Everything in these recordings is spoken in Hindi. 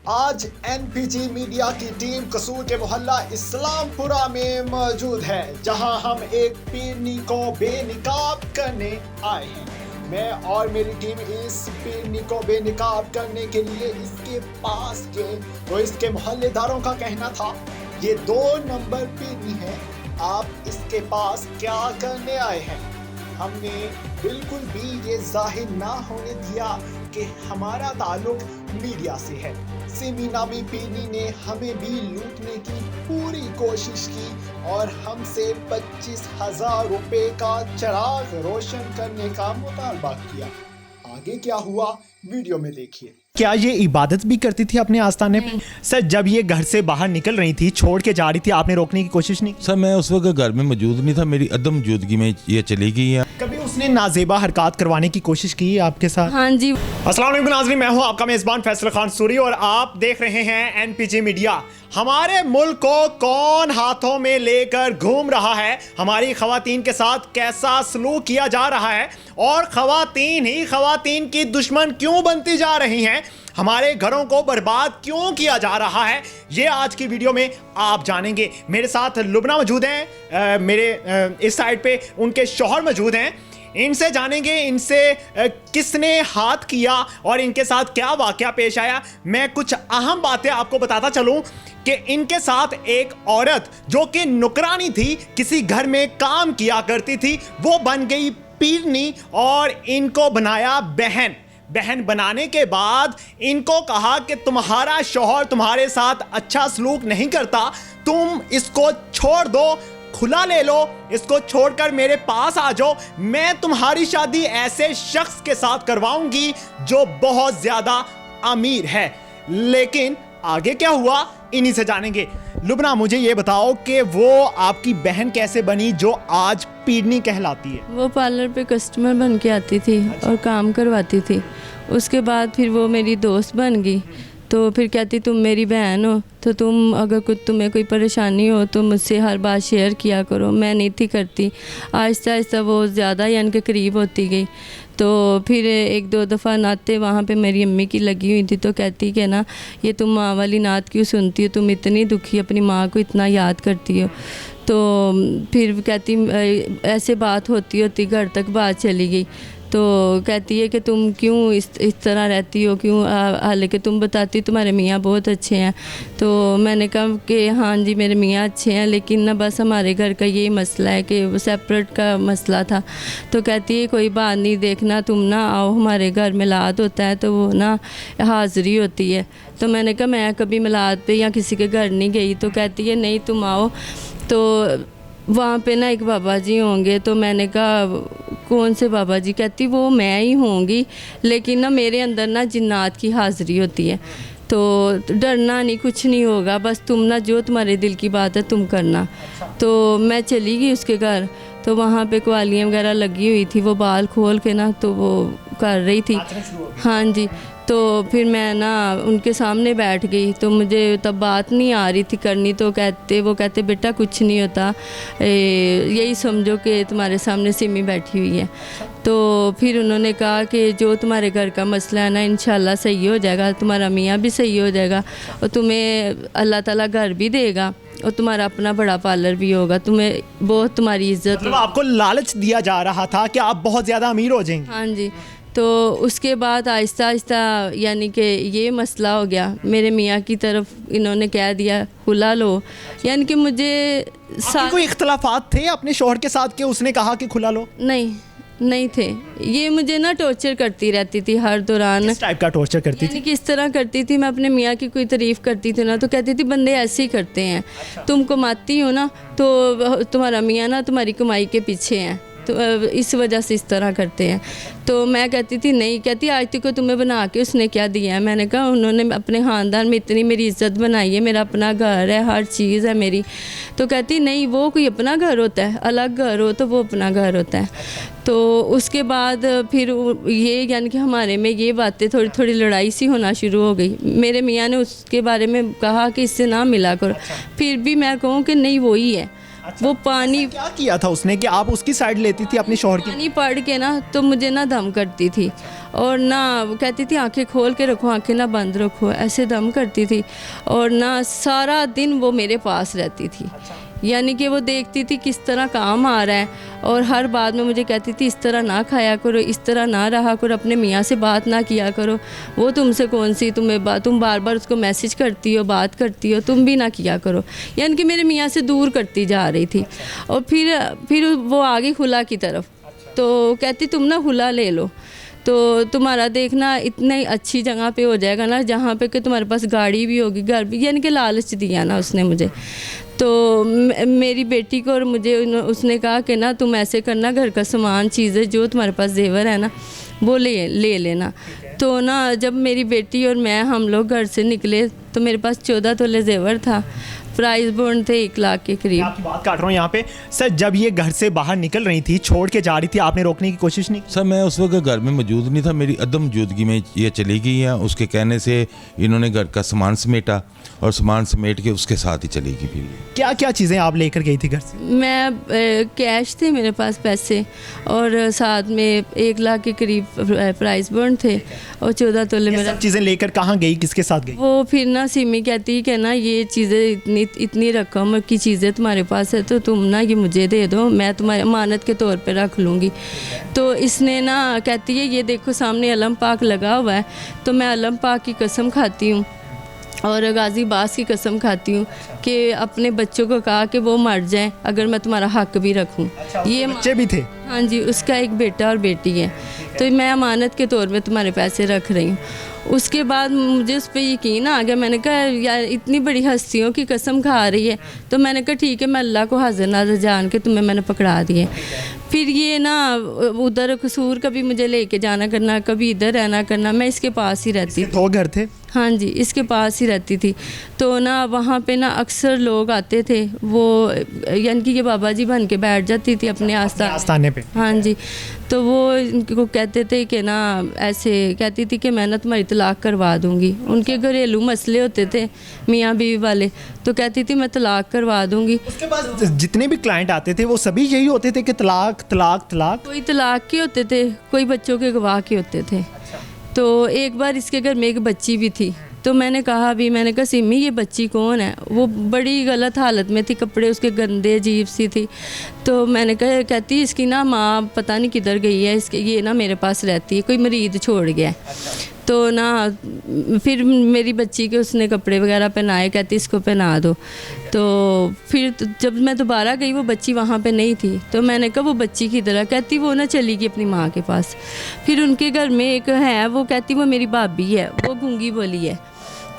आज एनपीजी मीडिया की टीम कसूर के मोहल्ला इस्लामपुरा में मौजूद है, जहां हम एक पीरनी को बेनिकाब करने आए हैं। मैं और मेरी टीम इस पीरनी को बेनिकाब करने के लिए इसके पास गए तो इसके मोहल्लेदारों का कहना था ये 2 नंबर पीरनी है, आप इसके पास क्या करने आए हैं। हमने बिल्कुल भी ये जाहिर ना होने दिया कि हमारा ताल्लुक मीडिया से है। सिमी नामी पीरनी ने हमें भी लूटने की पूरी कोशिश की और हमसे 25,000 रुपए का चिराग रोशन करने का मुतालबा किया। आगे क्या हुआ वीडियो में देखिए। क्या ये इबादत भी करती थी अपने आस्थाने पे? सर, जब ये घर से बाहर निकल रही थी, छोड़ के जा रही थी, आपने रोकने की कोशिश नहीं? सर, मैं उस वक्त घर में मौजूद नहीं था, मेरी अदम मौजूदगी में ये चली गई है। कभी उसने नाजेबा हरकत करवाने की कोशिश की आपके साथ? हाँ जी। अस्सलाम वालेकुम नाज़रीन, मैं हूँ आपका मेज़बान फैसल खान सूरी और आप देख रहे हैं एनपीजी मीडिया। हमारे मुल्क को कौन हाथों में लेकर घूम रहा है, हमारी ख़वातीन के साथ कैसा सलूक किया जा रहा है और ख़वातीन ही ख़वातीन की दुश्मन क्यों बनती जा रही हैं, हमारे घरों को बर्बाद क्यों किया जा रहा है, ये आज की वीडियो में आप जानेंगे। मेरे साथ लुबना मौजूद हैं, मेरे इस साइड पे उनके शौहर मौजूद हैं। इनसे जानेंगे इनसे किसने हाथ किया और इनके साथ क्या वाकया पेश आया। मैं कुछ अहम बातें आपको बताता चलूं कि इनके साथ एक औरत जो कि नुकरानी थी, किसी घर में काम किया करती थी, वो बन गई पीरनी और इनको बनाया बहन। बहन बनाने के बाद इनको कहा कि तुम्हारा शौहर तुम्हारे साथ अच्छा सलूक नहीं करता, तुम इसको छोड़ दो, खुला ले लो, इसको छोड़कर मेरे पास आ जाओ, मैं तुम्हारी शादी ऐसे शख्स के साथ करवाऊंगी जो बहुत ज्यादा अमीर है। लेकिन आगे क्या हुआ इन्हीं से जानेंगे। लुबना, मुझे ये बताओ कि वो आपकी बहन कैसे बनी जो आज पीरनी कहलाती है? वो पार्लर पे कस्टमर बन के आती थी और काम करवाती थी। उसके बाद फिर वो मेरी दोस्त बन गई, तो फिर कहती तुम मेरी बहन हो तो तुम अगर तुम्हें कोई परेशानी हो तो मुझसे हर बात शेयर किया करो। मैं नहीं थी करती। आहिस्ता आहिस्ता वो ज़्यादा यानी के करीब होती गई। तो फिर 1-2 दफ़ा नाते वहाँ पे मेरी अम्मी की लगी हुई थी, तो कहती कि ना ये तुम माँ वाली नात क्यों सुनती हो, तुम इतनी दुखी अपनी माँ को इतना याद करती हो। तो फिर कहती ऐसे बात होती घर तक बात चली गई। तो कहती है कि तुम क्यों इस तरह रहती हो, क्यों, हालांकि तुम बताती तुम्हारे मियाँ बहुत अच्छे हैं। तो मैंने कहा कि हाँ जी मेरे मियाँ अच्छे हैं, लेकिन ना बस हमारे घर का यही मसला है कि वो सेपरेट का मसला था। तो कहती है कोई बात नहीं, देखना तुम ना आओ, हमारे घर मिलाद होता है तो वो ना हाज़िरी होती है। तो मैंने कहा मैं कभी मिलाद पे या किसी के घर नहीं गई। तो कहती है नहीं तुम आओ, तो वहाँ पे ना एक बाबा जी होंगे। तो मैंने कहा कौन से बाबा जी? कहती वो मैं ही होंगी, लेकिन ना मेरे अंदर ना जिन्नात की हाज़िरी होती है, तो डरना नहीं, कुछ नहीं होगा, बस तुम ना जो तुम्हारे दिल की बात है तुम करना। तो मैं चली गई उसके घर, तो वहाँ पे कवालियाँ वगैरह लगी हुई थी, वो बाल खोल के ना तो वो कर रही थी। हाँ जी। तो फिर मैं ना उनके सामने बैठ गई, तो मुझे तब बात नहीं आ रही थी करनी। तो वो कहते बेटा कुछ नहीं होता, यही समझो कि तुम्हारे सामने सिमी बैठी हुई है। तो फिर उन्होंने कहा कि जो तुम्हारे घर का मसला है ना इंशाल्लाह सही हो जाएगा, तुम्हारा मियाँ भी सही हो जाएगा और तुम्हें अल्लाह ताला घर भी देगा और तुम्हारा अपना बड़ा पार्लर भी होगा, तुम्हें बहुत तुम्हारी इज्जत। मतलब आपको लालच दिया जा रहा था कि आप बहुत ज़्यादा अमीर हो जाएंगे? हाँ जी। तो उसके बाद आहिस्ता आहिस्ता यानी कि ये मसला हो गया, मेरे मियाँ की तरफ इन्होंने कह दिया खुला लो, यानी कि मुझे कोई इख्तलाफात थे अपने शौहर के साथ कि उसने कहा कि खुला लो? नहीं थे। ये मुझे ना टॉर्चर करती रहती थी हर दौरान। किस टाइप का टॉर्चर करती थी? यानी कि इस तरह करती थी, मैं अपने मियाँ की कोई तारीफ़ करती थी ना तो कहती थी बंदे ऐसे ही करते हैं। तुम कमाती हो ना तो तुम्हारा मियाँ ना तुम्हारी कमाई के पीछे हैं, तो इस वजह से इस तरह करते हैं। तो मैं कहती थी नहीं, कहती आज तक को तुम्हें बना के उसने क्या दिया है? मैंने कहा उन्होंने अपने ख़ानदान में इतनी मेरी इज़्ज़त बनाई है, मेरा अपना घर है, हर चीज़ है मेरी। तो कहती नहीं वो कोई अपना घर होता है, अलग घर हो तो वो अपना घर होता है। तो उसके बाद फिर ये यानी कि हमारे में ये बातें थोड़ी थोड़ी लड़ाई सी होना शुरू हो गई। मेरे मियाँ ने उसके बारे में कहा कि इससे ना मिला करो, फिर भी मैं कहूँ कि नहीं वही है। वो पानी क्या किया था उसने कि आप उसकी साइड लेती थी अपने शौहर की? पानी पड़ के ना तो मुझे ना दम करती थी और ना कहती थी आंखें खोल के रखो, आंखें ना बंद रखो, ऐसे दम करती थी। और ना सारा दिन वो मेरे पास रहती थी, यानी कि वो देखती थी किस तरह काम आ रहा है और हर बात में मुझे कहती थी इस तरह ना खाया करो, इस तरह ना रहा करो, अपने मियाँ से बात ना किया करो, वो तुमसे कौन सी तुम बार बार उसको मैसेज करती हो, बात करती हो, तुम भी ना किया करो, यानी कि मेरे मियाँ से दूर करती जा रही थी। और फिर वो आ गई खुला की तरफ, तो कहती तुम ना खुला ले लो तो तुम्हारा देखना इतनी अच्छी जगह पे हो जाएगा ना जहाँ पे कि तुम्हारे पास गाड़ी भी होगी, घर भी, यानी कि लालच दिया ना उसने मुझे। तो मेरी बेटी को और मुझे उसने कहा कि ना तुम ऐसे करना, घर का सामान चीज़ें जो तुम्हारे पास जेवर है ना वो ले लेना। तो ना जब मेरी बेटी और मैं हम लोग घर से निकले तो मेरे पास 14 तोले जेवर था, प्राइस बॉन्ड थे 1 लाख के करीब। आपकी बात काट रहा हूँ यहाँ पे सर, जब ये घर से बाहर निकल रही थी, छोड़ के जा रही थी, आपने रोकने की कोशिश नहीं की? सर मैं उस वक्त घर में मौजूद नहीं था, मेरी अदम मौजूदगी में ये चली गई है। उसके कहने से इन्होंने घर का सामान समेटा और सामान समेट के उसके साथ ही चली गई। फिर क्या क्या चीज़ें आप लेकर गई थी घर से? मैं कैश थे मेरे पास पैसे और साथ में 1 लाख के करीब प्राइस बॉन्ड थे और 14 तोले ये मेरा। सब चीज़ें लेकर कहाँ गई, किसके साथ गई? वो फिर ना सिमी कहती कि ना ये चीज़ें इतनी रकम की चीज़ें तुम्हारे पास है तो तुम ना ये मुझे दे दो, मैं तुम्हारे अमानत के तौर पे रख लूँगी। तो इसने ना कहती है ये देखो सामने अलम पाक लगा हुआ है, तो मैं अलम पाक की कसम खाती हूँ और गाजी बास की कसम खाती हूँ कि अपने बच्चों को कहा कि वो मर जाएं अगर मैं तुम्हारा हक भी रखूँ। ये बच्चे भी थे? हाँ जी, उसका एक बेटा और बेटी है, तो मैं अमानत के तौर पे तुम्हारे पैसे रख रही हूँ। उसके बाद मुझे उस पर यकीन आ गया, मैंने कहा यार इतनी बड़ी हस्तियों की कसम खा रही है, तो मैंने कहा ठीक है मैं अल्लाह को हाजिर नाज़र जान के तुम्हें मैंने पकड़ा दिए। फिर ये ना उधर कसूर कभी मुझे लेके जाना करना, कभी इधर रहना करना, मैं इसके पास ही रहती थी। 2 घर थे? हाँ जी, इसके पास ही रहती थी। तो ना वहाँ पे ना अक्सर लोग आते थे, वो यानी कि ये बाबा जी बन के बैठ जाती थी अपने आस्थाने पे। हाँ जी, तो वो इनको कहते थे कि ना ऐसे कहती थी कि मैं ना तुम्हारी तलाक करवा दूँगी। उनके घरेलू मसले होते थे मियाँ बीवी वाले, तो कहती थी मैं तलाक करवा दूँगी। उसके बाद जितने भी क्लाइंट आते थे वो सभी यही होते थे कि तलाक तलाक तलाक? कोई तलाक के होते थे, कोई बच्चों के गवाह के होते थे। तो एक बार इसके घर में एक बच्ची भी थी, तो मैंने कहा सिमी ये बच्ची कौन है? वो बड़ी गलत हालत में थी, कपड़े उसके गंदे अजीब सी थी। तो मैंने कहा, कहती इसकी ना माँ पता नहीं किधर गई है, इसके ये ना मेरे पास रहती है, कोई मरीज़ छोड़ गया है। तो ना फिर मेरी बच्ची के उसने कपड़े वगैरह पहनाए, कहती इसको पहना दो। तो फिर जब मैं दोबारा गई वो बच्ची वहाँ पे नहीं थी, तो मैंने कहा वो बच्ची की तरह, कहती वो ना चली गई अपनी माँ के पास। फिर उनके घर में एक है, वो कहती वो मेरी भाभी है, वो गूंगी बोली है,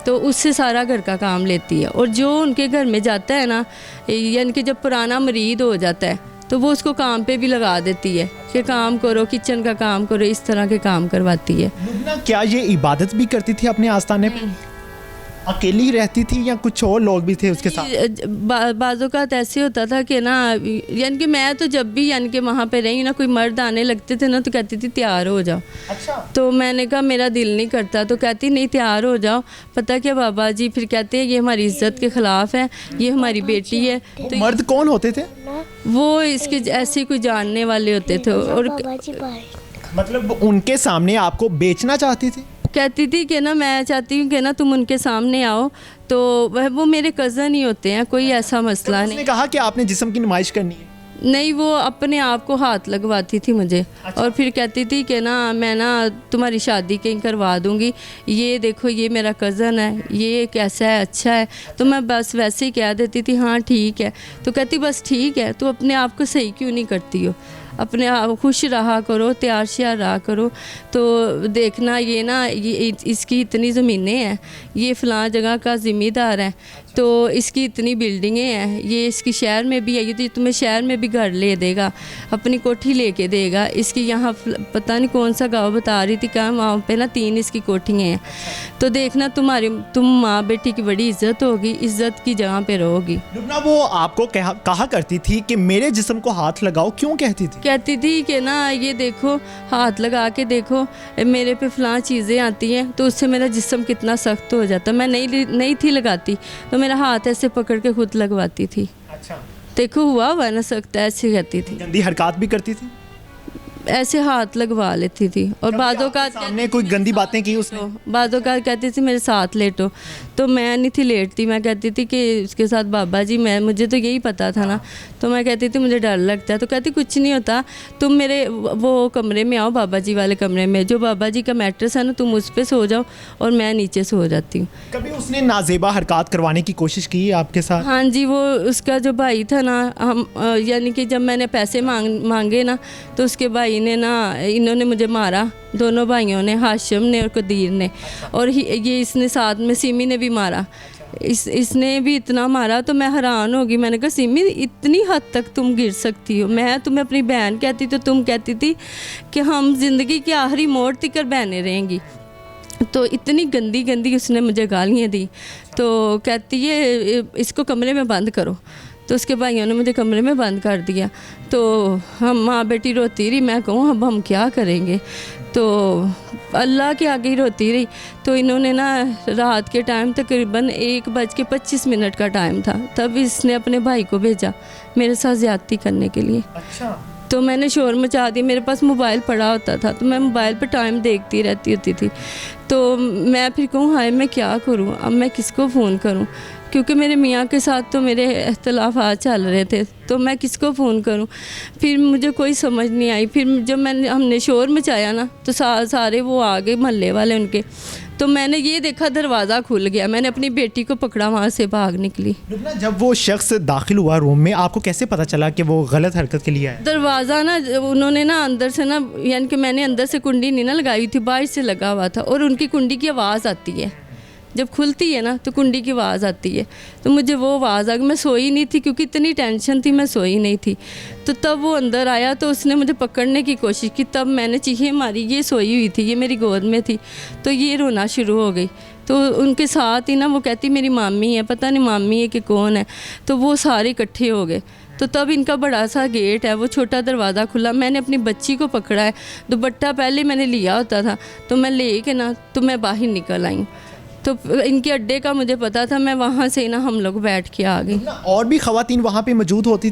तो उससे सारा घर का काम लेती है। और जो उनके घर में जाता है ना, यानी कि जब पुराना मरीद हो जाता है तो वो उसको काम पे भी लगा देती है कि काम करो, किचन का काम करो, इस तरह के काम करवाती है। लुबना क्या ये इबादत भी करती थी अपने आस्थाने पे? अकेली ही रहती थी या कुछ और लोग भी थे उसके साथ? बाज़ों का ऐसे होता था कि ना, यानी कि मैं तो जब भी यानी कि वहाँ पे रही ना, कोई मर्द आने लगते थे ना तो कहती थी तैयार हो जाओ। अच्छा। तो मैंने कहा मेरा दिल नहीं करता, तो कहती नहीं तैयार हो जाओ। पता क्या बाबा जी फिर कहते हैं ये हमारी इज्जत के ख़िलाफ़ है, ये हमारी बेटी है। तो मर्द कौन होते थे? वो इसके ऐसे कोई जानने वाले होते थे। और मतलब उनके सामने आपको बेचना चाहती थी? कहती थी कि ना मैं चाहती हूँ कि ना तुम उनके सामने आओ, तो वो मेरे कज़न ही होते हैं, कोई ऐसा मसला नहीं। उसने कहा कि आपने जिस्म की नुमाइश करनी है? नहीं, वो अपने आप को हाथ लगवाती थी मुझे। अच्छा। और फिर कहती थी कि ना मैं ना तुम्हारी शादी कहीं करवा दूँगी, ये देखो ये मेरा कज़न है, ये कैसा है, अच्छा है। तो मैं बस वैसे ही कह देती थी हाँ ठीक है। तो कहती बस ठीक है, तो अपने आप को सही क्यों नहीं करती हो, अपने आप खुश रहा करो, तैयार श्यार रहा करो। तो देखना ये ना ये इसकी इतनी ज़मीनें हैं, ये फ़लाँ जगह का ज़िम्मेदार है, तो इसकी इतनी बिल्डिंगें हैं, ये इसकी शहर में भी है, ये तो तुम्हें शहर में भी घर ले देगा, अपनी कोठी लेके देगा। इसकी यहाँ पता नहीं कौन सा गाँव बता रही थी, क्या वहाँ पे ना 3 इसकी कोठियाँ हैं। तो देखना तुम माँ बेटी की बड़ी इज्जत होगी, इज्जत की जगह पे रहोगी। लुबना वो आपको कहा करती थी कि मेरे जिस्म को हाथ लगाओ, क्यों कहती थी? कहती थी कि ना ये देखो हाथ लगा के देखो, मेरे पे फ़लाँ चीज़ें आती हैं तो उससे मेरा जिस्म कितना सख्त हो जाता। मैं नहीं थी लगाती, तो मेरा हाथ ऐसे पकड़ के खुद लगवाती थी। अच्छा। देखो हुआ ना सकता है, ऐसे कहती थी। गंदी हरकत भी करती थी? ऐसे हाथ लगवा लेती थी और बादों का सामने कोई गंदी बातें की उसने? बादों का कहती थी मेरे साथ लेटो, तो मैं नहीं थी लेटती। मैं कहती थी कि उसके साथ बाबा जी, मुझे तो यही पता था ना, तो मैं कहती थी मुझे डर लगता है। तो कहती कुछ नहीं होता, तुम मेरे वो कमरे में आओ, बाबा जी वाले कमरे में, जो बाबा जी का मैट्रेस है ना, तुम उस पर सो जाओ और मैं नीचे सो जाती हूँ। कभी उसने नाजेबा हरकत करवाने की कोशिश की आपके साथ? हाँ जी, वो उसका जो भाई था ना, हम यानी कि जब मैंने पैसे मांगे ना, तो उसके भाई ने ना, इन्होंने मुझे मारा, दोनों भाइयों ने, हाशिम ने और कदीर ने, और ये इसने साथ में सिमी ने भी मारा। इसने भी इतना मारा तो मैं हैरान होगी। मैंने कहा सिमी इतनी हद तक तुम गिर सकती हो? मैं तुम्हें अपनी बहन कहती तो तुम कहती थी कि हम ज़िंदगी के आखिरी मोड़ तक बहनें रहेंगी। तो इतनी गंदी गंदी उसने मुझे गालियाँ दी। तो कहती है इसको कमरे में बंद करो। तो उसके भाइयों ने मुझे कमरे में बंद कर दिया। तो हम माँ बेटी रोती रही। मैं कहूँ अब हम क्या करेंगे, तो अल्लाह के आगे ही रोती रही। तो इन्होंने ना रात के टाइम तकरीबन 1:25 का टाइम था, तब इसने अपने भाई को भेजा मेरे साथ ज़्यादती करने के लिए। अच्छा। तो मैंने शोर मचा दी। मेरे पास मोबाइल पड़ा होता था, तो मैं मोबाइल पर टाइम देखती रहती होती थी। तो मैं फिर कहूँ हाय मैं क्या करूँ, अब मैं किसको फ़ोन करूँ, क्योंकि मेरे मियाँ के साथ तो मेरे इख्तलाफात चल रहे थे, तो मैं किसको फ़ोन करूं। फिर मुझे कोई समझ नहीं आई। फिर जब हमने शोर मचाया ना, तो सारे वो आ गए मोहल्ले वाले उनके। तो मैंने ये देखा दरवाज़ा खुल गया, मैंने अपनी बेटी को पकड़ा, वहाँ से भाग निकली। जब वो शख्स दाखिल हुआ रूम में, आपको कैसे पता चला कि वो गलत हरकत के लिए आया? दरवाज़ा ना उन्होंने ना अंदर से ना, यानी कि मैंने अंदर से कुंडी नहीं ना लगाई थी, बाहर से लगा हुआ था, और उनकी कुंडी की आवाज़ आती है जब खुलती है ना, तो कुंडी की आवाज़ आती है। तो मुझे वो आवाज़ आ गई। मैं सोई नहीं थी क्योंकि इतनी टेंशन थी, मैं सोई नहीं थी। तो तब वो अंदर आया, तो उसने मुझे पकड़ने की कोशिश की, तब मैंने चीखें मारी। ये सोई हुई थी, ये मेरी गोद में थी, तो ये रोना शुरू हो गई। तो उनके साथ ही ना वो कहती मेरी मामी है, पता नहीं मामी है कि कौन है। तो वो सारे इकट्ठे हो गए। तो तब इनका बड़ा सा गेट है, वो छोटा दरवाज़ा खुला। मैंने अपनी बच्ची को पकड़ा है, दुपट्टा पहले मैंने लिया होता था, तो मैं ले के ना, तो मैं बाहर निकल आई। तो इनके अड्डे का मुझे पता था, मैं वहाँ से ना हम लोग बैठ के आ गए। और भी ख़वातीन वहाँ पे मौजूद होती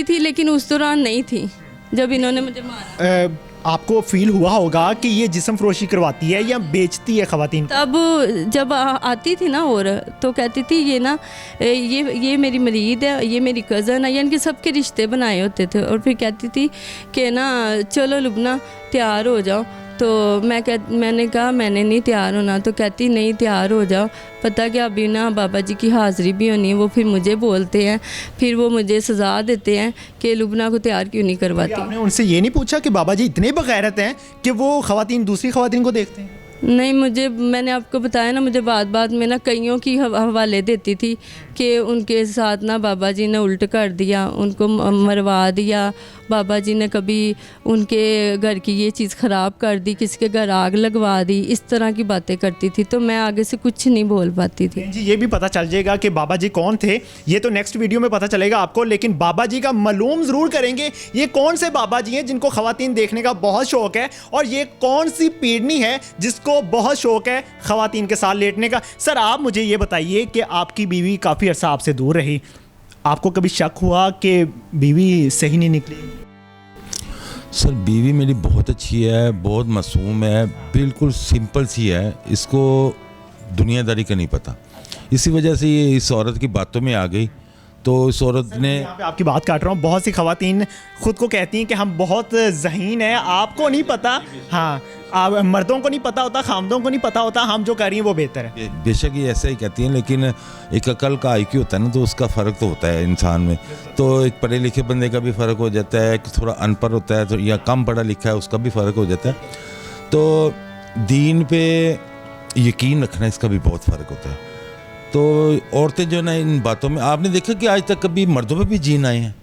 थी, लेकिन उस दौरान नहीं थी जब इन्होंने मुझे मारा। आपको फील हुआ होगा कि ये जिस्म फरोशी करवाती है या बेचती है ख़वातीन? तब जब आती थी ना, और तो कहती थी ये ना ये मेरी मरीद है, ये मेरी कज़न है, यानी कि सबके रिश्ते बनाए होते थे। और फिर कहती थी कि ना चलो लुबना तैयार हो जाओ। तो मैंने कहा मैंने नहीं तैयार होना। तो कहती नहीं तैयार हो जाओ, पता क्या अभी ना बाबा जी की हाज़िरी भी होनी है। वो फिर मुझे बोलते हैं, फिर वो मुझे सज़ा देते हैं कि लुबना को तैयार क्यों नहीं करवाती। आपने उनसे ये नहीं पूछा कि बाबा जी इतने बगैरत हैं कि वो ख़वातीन दूसरी ख़वातीन को देखते हैं? नहीं, मैंने आपको बताया ना, मुझे बात में ना कईयों की हवाले देती थी कि उनके साथ ना बाबा जी ने उल्ट कर दिया, उनको मरवा दिया, बाबा जी ने कभी उनके घर की ये चीज़ ख़राब कर दी, किसी के घर आग लगवा दी, इस तरह की बातें करती थी। तो मैं आगे से कुछ नहीं बोल पाती थी। जी, ये भी पता चल जाएगा कि बाबा जी कौन थे, ये तो नेक्स्ट वीडियो में पता चलेगा आपको। लेकिन बाबा जी का मालूम ज़रूर करेंगे, ये कौन से बाबा जी हैं जिनको ख़वातीन देखने का बहुत शौक़ है, और ये कौन सी पीढ़ी है जिसको बहुत शौक़ है ख़वातीन के साथ लेटने का। सर आप मुझे ये बताइए कि आपकी बीवी काफ़ी अर्सा आपसे दूर रही, आपको कभी शक हुआ कि बीवी सही नहीं निकली? सर बीवी मेरी बहुत अच्छी है, बहुत मासूम है, बिल्कुल सिंपल सी है, इसको दुनियादारी का नहीं पता। इसी वजह से ये इस औरत की बातों में आ गई। तो इस औरत ने, यहाँ पे आपकी बात काट रहा हूँ, बहुत सी ख़वातीन खुद को कहती हैं कि हम बहुत ज़हीन हैं, आपको नहीं पता। हाँ, आप मर्दों को नहीं पता होता, खामदों को नहीं पता होता, हम जो कर रही हैं वो बेहतर है। बेशक ये ऐसा ही कहती हैं, लेकिन एक अकल का IQ होता है ना, तो उसका फ़र्क तो होता है इंसान में। तो एक पढ़े लिखे बंदे का भी फ़र्क हो जाता है, एक थोड़ा अनपढ़ होता है तो या कम पढ़ा लिखा है उसका भी फ़र्क हो जाता है। तो दीन पे यकीन रखना, इसका भी बहुत फ़र्क होता है। तो औरतें जो ना इन बातों में, आपने देखा कि आज तक कभी मर्दों पे भी जीन आए हैं?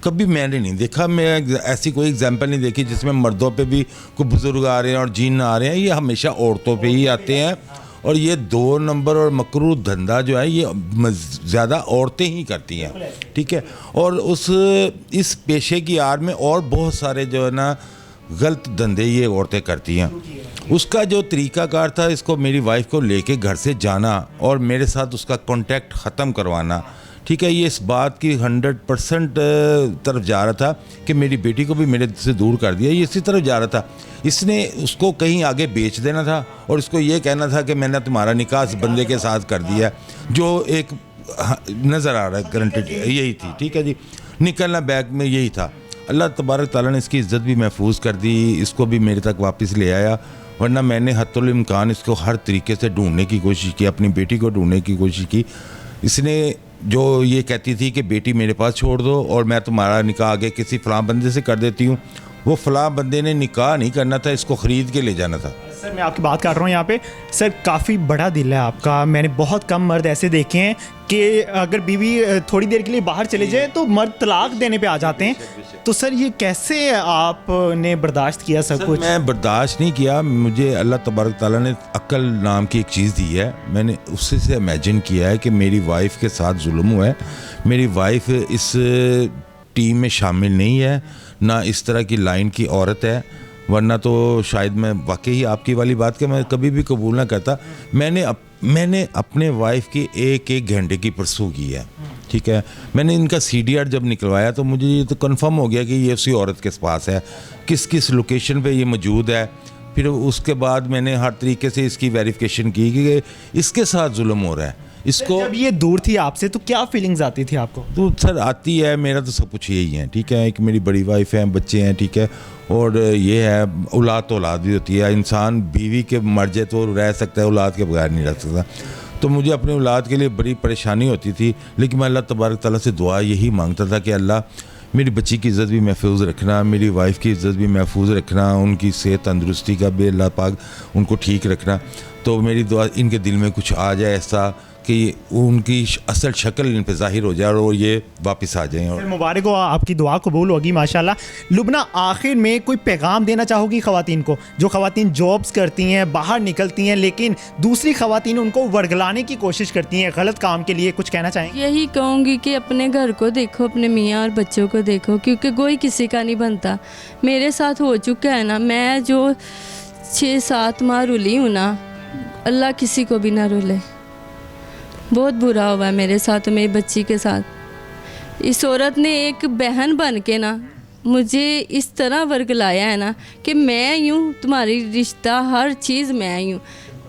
कभी मैंने नहीं देखा, मैं ऐसी कोई एग्जांपल नहीं देखी जिसमें मर्दों पे भी कोई बुज़ुर्ग आ रहे हैं और जीन आ रहे हैं। ये हमेशा औरतों पे ही आते हैं, और ये 2 नंबर और मकरूह धंधा जो है ये ज़्यादा औरतें ही करती हैं, ठीक है। और इस पेशे की आड़ में और बहुत सारे जो है ना गलत धंधे ये औरतें करती हैं। उसका जो तरीक़ाकार था, इसको मेरी वाइफ को लेके घर से जाना और मेरे साथ उसका कांटेक्ट ख़त्म करवाना, ठीक है, ये इस बात की 100% तरफ जा रहा था कि मेरी बेटी को भी मेरे से दूर कर दिया, ये इसी तरफ जा रहा था। इसने उसको कहीं आगे बेच देना था और इसको ये कहना था कि मैंने तुम्हारा निकाह इस बंदे के साथ कर दिया, जो एक नज़र आ रहा है गारंटेड यही थी। ठीक है जी, निकलना बैग में यही था। अल्लाह तबारक ताला ने इसकी इज़्ज़त भी महफूज कर दी, इसको भी मेरे तक वापस ले आया, वरना मैंने हत्तुल इम्कान इसको हर तरीके से ढूंढने की कोशिश की, अपनी बेटी को ढूंढने की कोशिश की। इसने जो ये कहती थी कि बेटी मेरे पास छोड़ दो और मैं तुम्हारा निकाह आगे किसी फ़लाँ बंदे से कर देती हूँ, वो फ़लाँ बंदे ने निकाह नहीं करना था, इसको ख़रीद के ले जाना था। सर मैं आपकी बात कर रहा हूँ यहाँ पे, सर काफ़ी बड़ा दिल है आपका। मैंने बहुत कम मर्द ऐसे देखे हैं कि अगर बीवी थोड़ी देर के लिए बाहर चले जाए तो मर्द तलाक देने पे आ जाते हैं। तो सर ये कैसे आपने बर्दाश्त किया सब कुछ? मैं बर्दाश्त नहीं किया, मुझे अल्लाह तबारक ताला ने अक्ल नाम की एक चीज़ दी है। मैंने उससे से इमेजिन किया है कि मेरी वाइफ के साथ जुल्म हुआ है, मेरी वाइफ इस टीम में शामिल नहीं है, ना इस तरह की लाइन की औरत है, वरना तो शायद मैं वाकई ही आपकी वाली बात के मैं कभी भी कबूल ना करता। मैंने अपने वाइफ की एक घंटे की परसू की है। ठीक है, मैंने इनका CDR जब निकलवाया तो मुझे ये तो कंफर्म हो गया कि ये उसी औरत के पास है, किस लोकेशन पे ये मौजूद है। फिर उसके बाद मैंने हर तरीके से इसकी वेरिफिकेशन की कि इसके साथ जुल्म हो रहा है। इसको जब ये दूर थी आपसे तो क्या फीलिंग्स आती थी आपको? तो सर आती है, मेरा तो सब कुछ यही है। ठीक है, एक मेरी बड़ी वाइफ है, बच्चे हैं, ठीक है, और ये है औलाद तो औलाद भी होती है। इंसान बीवी के मर जाए तो रह सकता है, औलाद के बगैर नहीं रह सकता। तो मुझे अपने औलाद के लिए बड़ी परेशानी होती थी, लेकिन मैं अल्लाह तबारक ताला से दुआ यही मांगता था कि अल्लाह मेरी बच्ची की इज़्ज़त भी महफूज रखना, मेरी वाइफ की इज़्ज़त भी महफूज रखना, उनकी सेहत तंदुरुस्ती का भी अल्लाह पाक उनको ठीक रखना। तो मेरी दुआ इनके दिल में कुछ आ जाए ऐसा कि उनकी असल शक्ल इन पे ज़ाहिर हो जाए और वो ये वापस आ जाएं। और मुबारक हो, आपकी दुआ कबूल होगी माशाल्लाह। लुबना आखिर में कोई पैगाम देना चाहोगी ख़वातीन को, जो ख़वातीन जॉब्स करती हैं, बाहर निकलती हैं, लेकिन दूसरी ख़वातीन उनको वर्गलाने की कोशिश करती हैं गलत काम के लिए, कुछ कहना चाहेंगे? यही कहूँगी कि अपने घर को देखो, अपने मियाँ और बच्चों को देखो, क्योंकि कोई किसी का नहीं बनता। मेरे साथ हो चुका है ना, मैं जो 6-7 माह रुली हूँ ना, अल्लाह किसी को भी ना रुले। बहुत बुरा हुआ है मेरे साथ, मेरी बच्ची के साथ। इस औरत ने एक बहन बन के ना मुझे इस तरह वर्गलाया है ना कि मैं यूँ, तुम्हारी रिश्ता हर चीज़ मैं यूँ,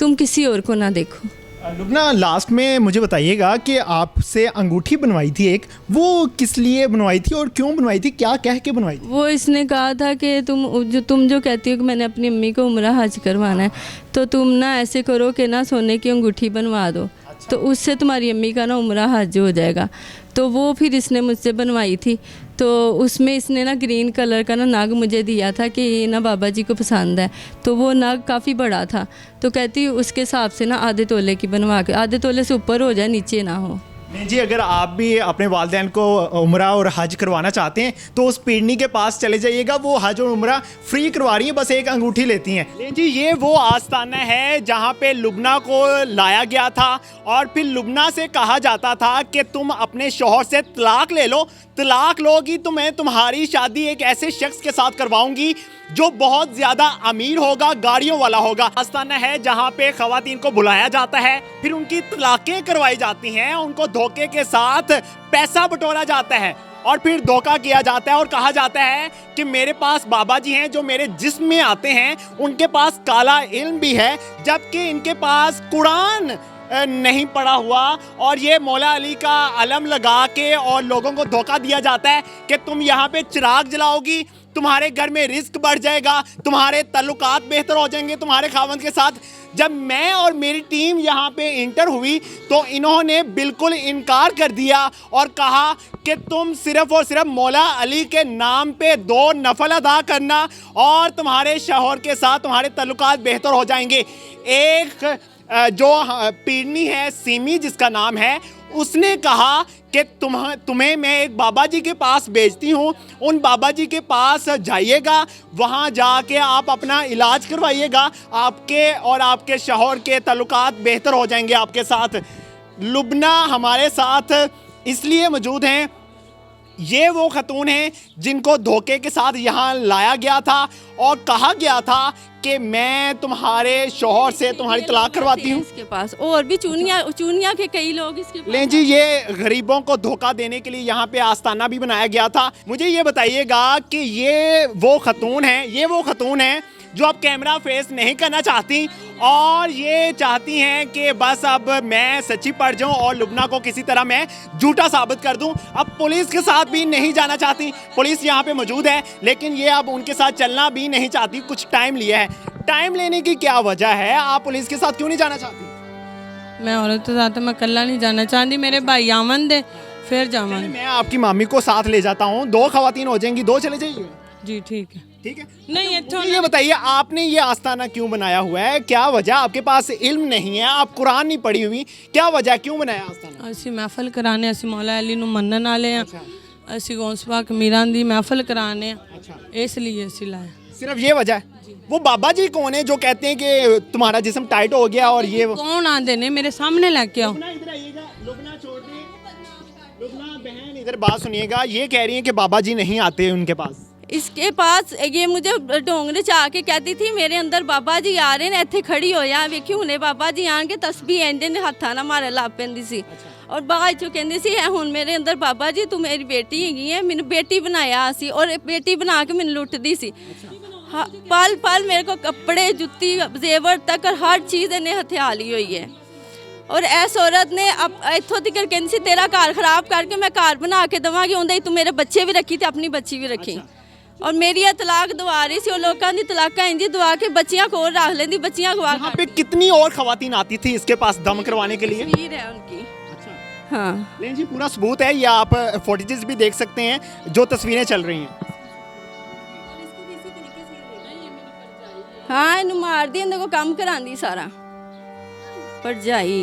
तुम किसी और को ना देखो। लुबना लास्ट में मुझे बताइएगा कि आपसे अंगूठी बनवाई थी एक, वो किस लिए बनवाई थी और क्यों बनवाई थी, क्या कह के बनवाई थी? वो इसने कहा था कि तुम जो कहती हो कि मैंने अपनी अम्मी को उम्रा हज करवाना है, तो तुम ना ऐसे करो कि ना सोने की अंगूठी बनवा दो, तो उससे तुम्हारी अम्मी का ना उम्रा हज हो जाएगा। तो वो फिर इसने मुझसे बनवाई थी। तो उसमें इसने ना ग्रीन कलर का ना नग मुझे दिया था कि ये ना बाबा जी को पसंद है। तो वो नग काफ़ी बड़ा था, तो कहती उसके हिसाब से ना आधे तोले की बनवा के, आधे तोले से ऊपर हो जाए, नीचे ना हो। नहीं जी, अगर आप भी अपने वालिदैन को उम्रा और हज करवाना चाहते हैं तो उस पीरनी के पास चले जाइएगा, वो हज और उम्रा फ्री करवा रही है, बस एक अंगूठी लेती हैं। नहीं जी, ये वो आस्ताना है जहाँ पे लुबना को लाया गया था और फिर लुबना से कहा जाता था कि तुम अपने शौहर से तलाक ले लो, तलाक लोगी तो मैं तुम्हारी शादी एक ऐसे शख्स के साथ करवाऊंगी जो बहुत ज़्यादा अमीर होगा, गाड़ियों वाला होगा। आस्ताना है जहाँ पे ख़वातीन को बुलाया जाता है, फिर उनकी तलाक़ें करवाई जाती हैं, उनको धोखे के साथ पैसा बटोरा जाता है और फिर धोखा किया जाता है और कहा जाता है कि मेरे पास बाबा जी हैं जो मेरे जिस्म में आते हैं, उनके पास काला इल्म भी है, जबकि इनके पास कुरान नहीं पड़ा हुआ। और ये मौला अली का अलम लगा के और लोगों को धोखा दिया जाता है कि तुम यहाँ पे चिराग जलाओगी, तुम्हारे घर में रिस्क बढ़ जाएगा, तुम्हारे ताल्लुकात बेहतर हो जाएंगे तुम्हारे खावंद के साथ। जब मैं और मेरी टीम यहाँ पे इंटर हुई तो इन्होंने बिल्कुल इनकार कर दिया और कहा कि तुम सिर्फ़ और सिर्फ मौला अली के नाम पे 2 नफल अदा करना और तुम्हारे शौहर के साथ तुम्हारे ताल्लुकात बेहतर हो जाएंगे। एक जो पीरनी है सीमी जिसका नाम है, उसने कहा कि तुम्हें मैं एक बाबा जी के पास भेजती हूँ, उन बाबा जी के पास जाइएगा, वहाँ जाके आप अपना इलाज करवाइएगा, आपके और आपके शौहर के ताल्लुकात बेहतर हो जाएंगे आपके साथ। लुबना हमारे साथ इसलिए मौजूद हैं ये वो खतून हैं जिनको धोखे के साथ यहाँ लाया गया था और कहा गया था कि मैं तुम्हारे शौहर से तुम्हारी तलाक करवाती हूँ। इसके पास और भी चूनिया के कई लोग इसके पास। लें जी, ये गरीबों को धोखा देने के लिए यहाँ पे आस्ताना भी बनाया गया था। मुझे ये बताइएगा कि ये वो खतून हैं जो अब कैमरा फेस नहीं करना चाहती और ये चाहती हैं कि बस अब मैं सच्ची पड़ जाऊं और लुबना को किसी तरह मैं झूठा साबित कर दूं। अब पुलिस के साथ भी नहीं जाना चाहती। पुलिस यहाँ पे मौजूद है लेकिन ये अब उनके साथ चलना भी नहीं चाहती। कुछ टाइम लिया है। टाइम लेने की क्या वजह है? आप पुलिस के साथ क्यों नहीं जाना चाहती? मैं औरत के साथ मैं कल्ला नहीं जाना चाहती। मेरे भाई आवन दे फिर जावांगे। मैं आपकी मामी को साथ ले जाता हूँ। 2 खवातीन हो जाएंगी, 2 चले जाइए। जी ठीक है। ठीक है। नहीं मुझे ये बताइए, आपने ये आस्ताना क्यों बनाया हुआ है? क्या वजह? आपके पास इल्म नहीं है, आप कुरान नहीं पढ़ी हुई, क्या वजह, क्यों बनाया आस्ताना? ਅਸੀਂ महफल कराने ਅਸੀਂ मौला अली ਨੂੰ ਮੰਨਣ ਵਾਲੇ ਆ। ਅਸੀਂ ਗੌਸ ਪਾਕ ਮੀਰਾਂ ਦੀ महफल कराने ਆ। ਇਸ ਲਈ ਅਸੀਂ ਲਾਇਆ। सिर्फ ये वजह है? वो बाबा जी कौन है जो कहते हैं कि तुम्हारा जिस्म टाइट हो गया और ये कौन आंदे ने मेरे सामने लेके आओ। इधर आइएगा, लुबना छोड़ दे। लुबना बहन इधर बात सुनिएगा। ये कह रही हैं कि बाबा जी नहीं आते उनके पास। इसके पास ये मुझे डोंगरे चा के कहती थी मेरे अंदर बाबा जी आ रहे ने, ਇੱਥੇ ਖੜੀ ਹੋ ਜਾ ਵੇਖੀ ਹੁਣੇ ਬਾਬਾ ਜੀ ਆਣ ਕੇ ਤਸਬੀਹ ਇੰਦੇ ਨੇ ਹੱਥਾਂ ਨਾਲ ਮਾਰੇ ਲਾ ਪੈਂਦੀ ਸੀ। ਔਰ ਬਾਅਦ ਚੋਂ ਕਹਿੰਦੀ ਸੀ ਹੁਣ ਮੇਰੇ ਅੰਦਰ ਬਾਬਾ ਜੀ ਤੂੰ ਮੇਰੀ ਬੇਟੀ ਹੈਗੀ ਹੈ, ਮੈਨੂੰ ਬੇਟੀ ਬਣਾਇਆ ਸੀ ਔਰ ਬੇਟੀ ਬਣਾ ਕੇ ਮੈਨੂੰ ਲੁੱਟਦੀ ਸੀ। पल पल मेरे को कपड़े जुत्ती जेवर तक हर चीज़ इन्हें हथिया ली हुई है। और इस औरत ने अब इतों तक कहती सी तेरा घर खराब करके मैं घर बना के देवांगी, उन्हें तू मेरे बच्चे भी रखी तो अपनी बच्ची भी रखी। और मेरी तलाक दवा रही सी और लोगों की तलाक इंजी दवा के बच्चियां को रख लेंदी, बच्चियां गवा। यहाँ पे कितनी और खवातीन आती थी इसके पास दम करवाने के लिए? तस्वीर है उनकी। हाँ नहीं जी, पूरा सबूत है, ये आप फुटेजेस भी देख सकते हैं जो तस्वीरें चल रही हैं। हाँ इनू मार दी, इन्हें को काम करांदी सारा भरजाई।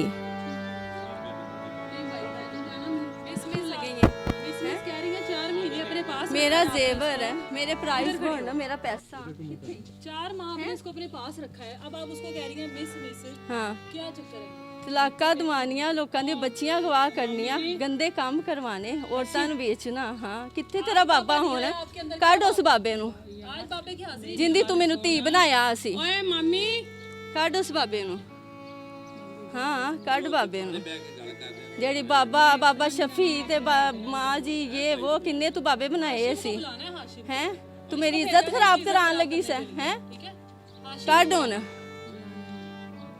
मेरा जेवर है, मेरे प्राइस है, मेरा पैसा। 4 माह आपने इसको अपने पास रखा है, अब आप उसको कह रही हैं मिस। हाँ क्या चक्कर है? तलाका दवानियां, लोगों दी बच्चियां गवा करनियां, गंदे काम करवाने, औरतां नूं बेचना। हाँ कित्थे तेरा बाबा होना? कढ उस बाबे नूं आज बाबे की हाजिरी जिंदी तू मैनू धी बनाया सी। ओए मम्मी कढ उस बाबे नूं। हाँ कढ बाबे नूं। जेड़ी बाबा शफी ते माँ जी ये वो किन्ने तू बाबे बनाए सी हैं? तू मेरी इज्जत खराब करान लगी से हैं? कढ हुण।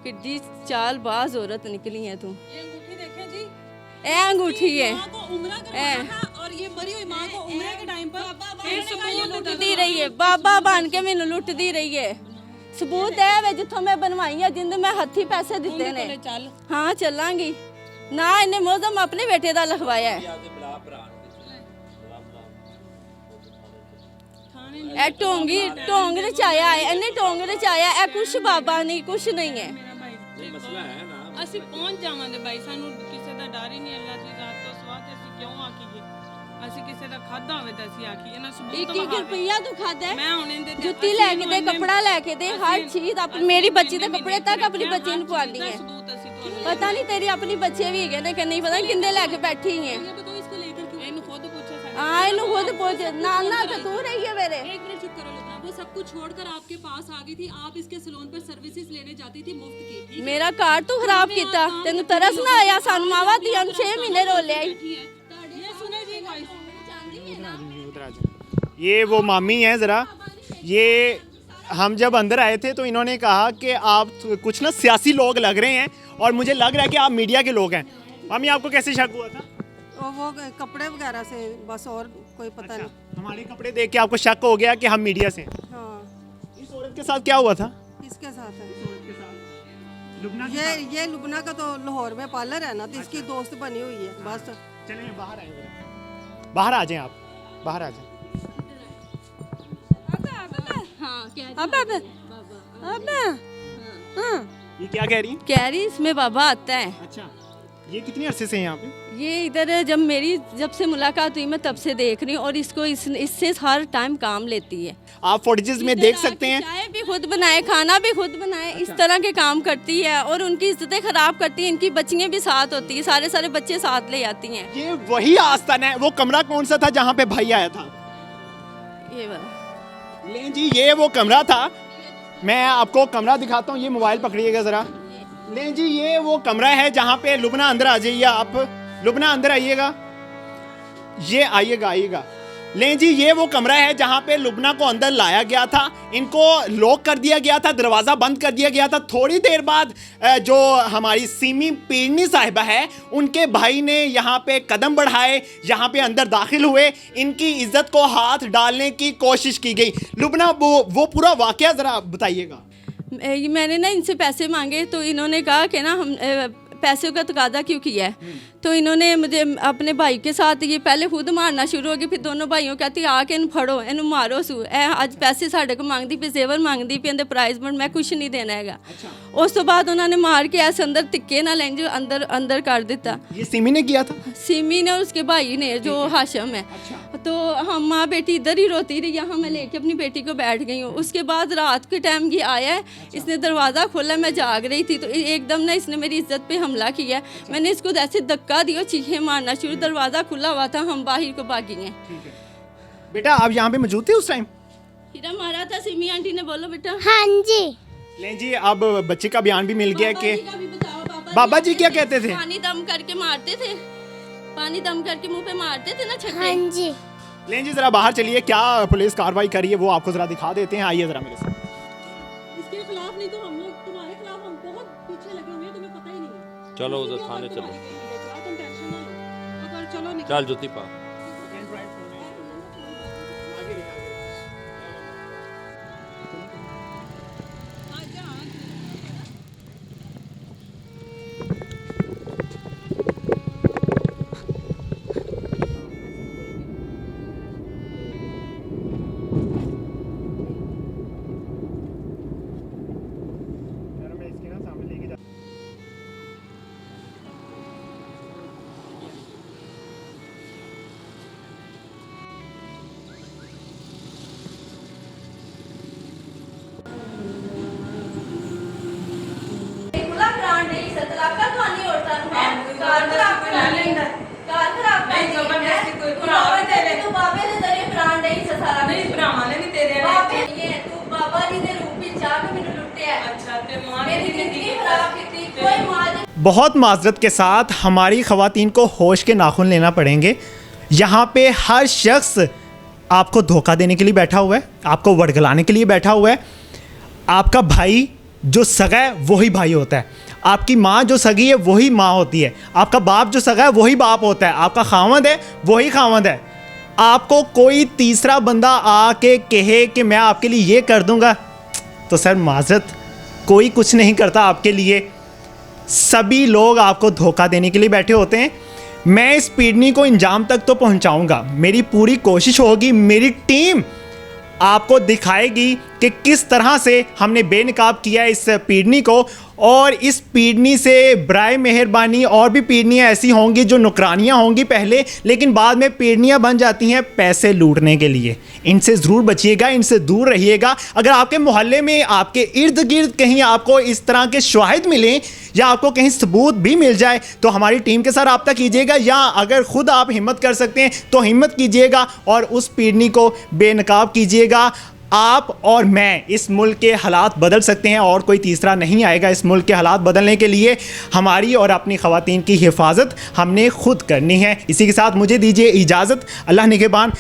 किड्डी चालबाज औरत निकली है तू। ये अंगूठी देखें जी, ए अंगूठी है माँ को उम्रा करवाना था और ये मरी हुई माँ को उम्रे के टाइम पर फिर सबूत लुटदी रही है, बाबा बन के मैनू लुटदी रही है। सबूत है वे जिथों मैं बनवाई है, जिंद मैं हथी पैसे दिते ने। चल हाँ चलांगी ना, इन्हें मोजम अपने बेटे दा लिखवाया है। ए ढोंग रचाया है, इन्हें ढोंग रचाया है। कुछ बाबा नहीं, कुछ नहीं है। ਅਸੀਂ ਪਹੁੰਚ ਜਾਵਾਂਗੇ ਬਾਈ, ਸਾਨੂੰ ਕਿਸੇ ਦਾ ਡਰ ਹੀ ਨਹੀਂ। ਅੱਲਾ ਦੀ ਰਾਤ ਤੋਂ ਸਵਾ ਤੇ ਅਸੀਂ ਕਿਉਂ ਆਖੀਏ? ਅਸੀਂ ਕਿਸੇ ਦਾ ਖਾਦਾ ਹੋਵੇ ਤਾਂ ਅਸੀਂ ਆਖੀਏ ਨਾ। ਸਬੂਤ 1 रुपया तू खादा है? मैं हुण इहदे ते जुत्ती लेके दे, कपड़ा लेके दे, हर चीज अपनी। मेरी बच्ची दे कपड़े तक अपनी बच्ची ਨੂੰ ਪਵਾਉਂਦੀ है। सबूत ਅਸੀਂ ਤੁਹਾਨੂੰ पता नहीं तेरी अपनी बच्चे भी है कि नहीं, पता नहीं किंदे लेके बैठी है। बताओ इसको लेकर क्यों? ਇਹਨੂੰ ਖੁਦ ਪੁੱਛੇ ਸਾਡੇ। हाँ इन्हू खुद पूछ ना ना तो तू रही है मेरे। एक मिनट चुप करो लुबना, वो सब कुछ छोड़कर आपके पास आ गई थी, आप इसके सैलून पर सर्विसेज लेने जाती थी मुफ्त की, ठीक है? मेरा कार तू खराब किया, तेन तरस ना आया? सानू मावा दिया 6 महीने रोले आई। ये सुने जी वॉइस। ये वो मामी हैं ज़रा, ये हम जब अंदर आए थे तो इन्होंने कहा कि आप कुछ ना सियासी लोग लग रहे हैं और मुझे लग रहा है कि आप मीडिया के लोग हैं। मामी आपको कैसे शक हुआ था? वो कपड़े वगैरह से बस, और कोई पता नहीं। हमारे कपड़े देख के आपको शक हो गया कि हम मीडिया से हैं। हाँ इस औरत के साथ क्या हुआ था? इसके साथ है लुबना ये लुबना का तो लाहौर में पार्लर है ना, तो इसकी दोस्त बनी हुई है बस। चलिए बाहर आइए, बाहर आ जाएं, आप बाहर आ जाएं। हाँ ये क्या कह रही हैं? कह रही इसमें बाबा आता है। अच्छा, ये कितनी अरसे से हैं यहाँ पे? ये इधर जब से मुलाकात हुई मैं तब से देख रही हूँ और इसको इससे हर टाइम काम लेती है। आप फुटेजेस में देख सकते हैं। चाय भी खुद बनाए, खाना भी खुद बनाए, इस तरह के काम करती है और उनकी इज्जतें खराब करती है। इनकी बच्चियाँ भी साथ होती है, सारे बच्चे साथ ले आती हैं। ये वही आस्थान है। वो कमरा कौन सा था जहाँ पे भाई आया था? ये वाला। लें जी, ये वो कमरा था। मैं आपको कमरा दिखाता हूँ, ये मोबाइल पकड़िएगा ज़रा। लें जी, ये वो कमरा है जहाँ पे लुबना अंदर आ जाइए आप। लुबना अंदर आइएगा, ये आइएगा। लें जी, ये वो कमरा है जहाँ पे लुबना को अंदर लाया गया था। इनको लॉक कर दिया गया था, दरवाज़ा बंद कर दिया गया था। थोड़ी देर बाद जो हमारी सीमी पीरनी साहिबा है, उनके भाई ने यहाँ पे कदम बढ़ाए, यहाँ पे अंदर दाखिल हुए। इनकी इज्जत को हाथ डालने की कोशिश की गई। लुबना, वो पूरा वाकया ज़रा बताइएगा। मैंने ना इनसे पैसे मांगे तो इन्होंने कहा कि ना हम पैसे का तकादा क्यों किया है, तो इन्होंने मुझे अपने भाई के साथ ये पहले खुद मारना शुरू हो गई। फिर दोनों भाइयों कहती आके इन फड़ो, इन मारो सू। आज पैसे साढ़े को मांगती पे, जेवर मांगती पे, अंदर प्राइज बन मैं कुछ नहीं देना हैगा। उस तो बाद उन्होंने मार के ऐसे अंदर टिक्के ना लेंगे अंदर कर दिता। ये सिमी ने किया था? सिमी ने और उसके भाई ने जो हाशम है। तो हम माँ बेटी इधर ही रोती रही, यहाँ मैं लेके अपनी बेटी को बैठ गई हूँ। उसके बाद रात के टाइम ये आया है, इसने दरवाज़ा खोला, मैं जाग रही थी तो एकदम ना इसने मेरी इज्जत पे हमला किया। मैंने इसको ऐसे धक्का दिया, चीखे मारना शुरू। दरवाज़ा खुला हुआ था, हम बाहर को भागी हैं। बेटा आप यहाँ पे मौजूद थे उस टाइम? हीरा मारा था सिमी आंटी ने। बोलो बेटा। हाँ जी। लें जी, अब बच्चे का बयान भी मिल गया कि बाबा जी क्या कहते थे? पानी दम करके मारते थे, पानी दम करके मुंह पे मारते थे ना छक्के। हाँ जी। लें जी, जरा बाहर चलिए, क्या पुलिस कार्रवाई करी है वो आपको जरा दिखा देते हैं। आइए जरा मेरे साथ। इसके खिलाफ नहीं तो हम लोग तुम्हारे खिलाफ हम बहुत पीछे लगे हुए हैं, तुम्हें पता ही नहीं है। चलो उधर थाने चलो। तुम टेंशन ना लो, अगर चलो निकल। चल जुती पा। बहुत माजरत के साथ हमारी ख़वातीन को होश के नाखून लेना पड़ेंगे। यहाँ पे हर शख्स आपको धोखा देने के लिए बैठा हुआ है, आपको वड़गलाने के लिए बैठा हुआ है। आपका भाई जो सगा है वही भाई होता है, आपकी माँ जो सगी है वही माँ होती है, आपका बाप जो सगा है वही बाप होता है, आपका खावंद है वही खावंद है। आपको कोई तीसरा बंदा आके कहे कि मैं आपके लिए ये कर दूंगा, तो सर माजरत, कोई कुछ नहीं करता आपके लिए। सभी लोग आपको धोखा देने के लिए बैठे होते हैं। मैं इस पीड़नी को इंजाम तक तो पहुंचाऊंगा, मेरी पूरी कोशिश होगी। मेरी टीम आपको दिखाएगी कि किस तरह से हमने बेनकाब किया इस पीड़नी को, और इस पीड़नी से बराए मेहरबानी और भी पीड़नियाँ ऐसी होंगी जो नुकरानियाँ होंगी पहले, लेकिन बाद में पीड़नियाँ बन जाती हैं पैसे लूटने के लिए। इनसे ज़रूर बचिएगा, इनसे दूर रहिएगा। अगर आपके मोहल्ले में, आपके इर्द गिर्द कहीं आपको इस तरह के शवाहिद मिलें या आपको कहीं सबूत भी मिल जाए तो हमारी टीम के साथ रब्ता कीजिएगा, या अगर खुद आप हिम्मत कर सकते हैं तो हिम्मत कीजिएगा और उस पीड़नी को बेनकाब कीजिएगा। आप और मैं इस मुल्क के हालात बदल सकते हैं और कोई तीसरा नहीं आएगा इस मुल्क के हालात बदलने के लिए। हमारी और अपनी ख़वातीन की हिफाजत हमने खुद करनी है। इसी के साथ मुझे दीजिए इजाज़त। अल्लाह निगहबान।